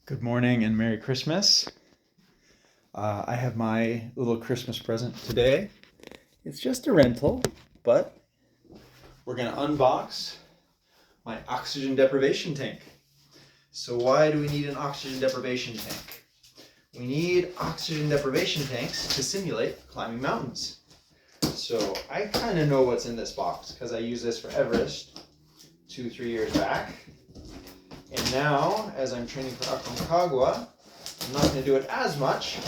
Good morning and Merry Christmas. I have my little Christmas present today. It's just a rental, but we're going to unbox my oxygen deprivation tank. So why do we need an oxygen deprivation tank? We need oxygen deprivation tanks to simulate climbing mountains. So I kind of know what's in this box because I used this for Everest 2-3 years back. And now, as I'm training for Aconcagua, I'm not going to do it as much,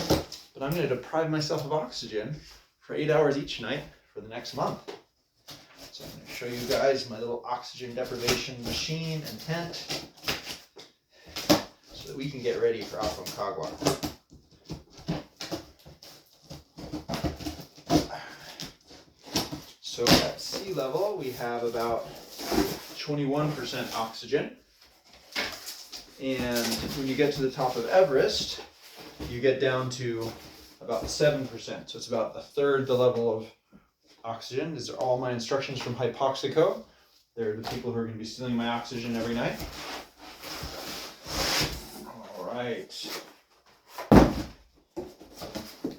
but I'm going to deprive myself of oxygen for 8 hours each night for the next month. So I'm going to show you guys my little oxygen deprivation machine and tent so that we can get ready for Aconcagua. So at sea level, we have about 21% oxygen. And when you get to the top of Everest, you get down to about 7%. So it's about a third the level of oxygen. These are all my instructions from Hypoxico. They're the people who are going to be stealing my oxygen every night. All right.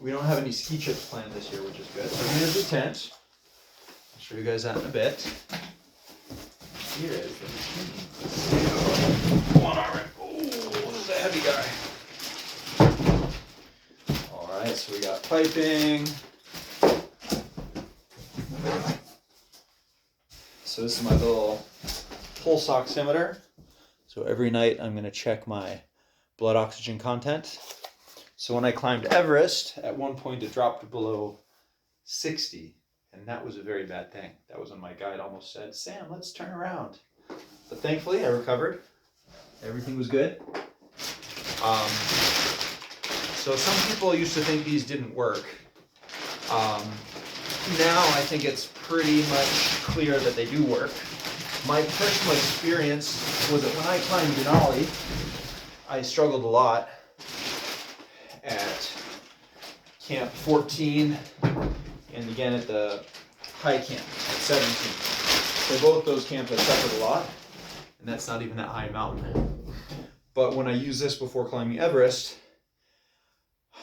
We don't have any ski trips planned this year, which is good. So here's the tent. I'll show you guys that in a bit. Here is the machine. One arm. A heavy guy. All right, so we got piping. So this is my little pulse oximeter. So every night I'm going to check my blood oxygen content. So when I climbed Everest, at one point it dropped below 60, and that was a very bad thing. That was when my guide almost said, "Sam, let's turn around." But thankfully I recovered. Everything was good. So some people used to think these didn't work. Now I think it's pretty much clear that they do work. My personal experience was that when I climbed Denali, I struggled a lot at Camp 14 and again at the high camp at 17. So both those camps I suffered a lot, and that's not even that high mountain. But when I used this before climbing Everest,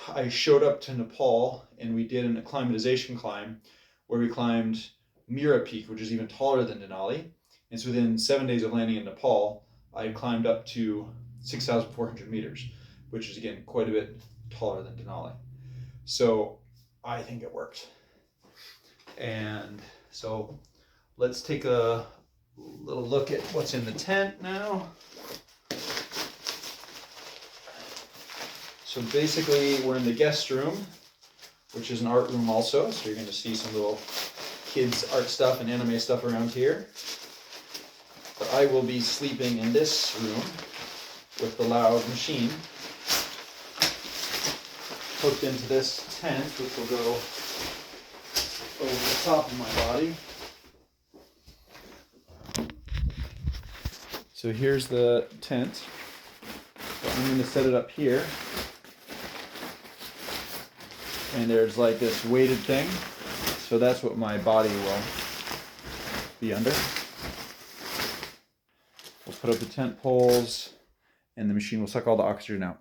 I showed up to Nepal and we did an acclimatization climb where we climbed Mira Peak, which is even taller than Denali. And so within 7 days of landing in Nepal, I climbed up to 6,400 meters, which is again quite a bit taller than Denali. So I think it worked. And so let's take a little look at what's in the tent now. So basically we're in the guest room, which is an art room also. So you're going to see some little kids art stuff and anime stuff around here. But I will be sleeping in this room with the loud machine hooked into this tent, which will go over the top of my body. So here's the tent. So I'm going to set it up here. And there's like this weighted thing. So that's what my body will be under. We'll put up the tent poles and the machine will suck all the oxygen out.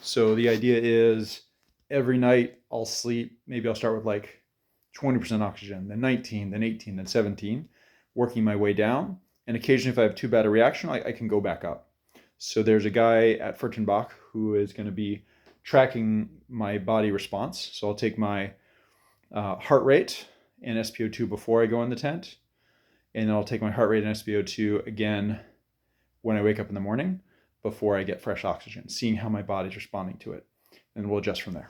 So the idea is every night I'll sleep, maybe I'll start with like 20% oxygen, then 19, then 18, then 17, working my way down. And occasionally if I have too bad a reaction, I can go back up. So there's a guy at Furtenbach who is going to be tracking my body response. So I'll take my heart rate and SpO2 before I go in the tent. And then I'll take my heart rate and SpO2 again when I wake up in the morning before I get fresh oxygen, seeing how my body's responding to it. And we'll adjust from there.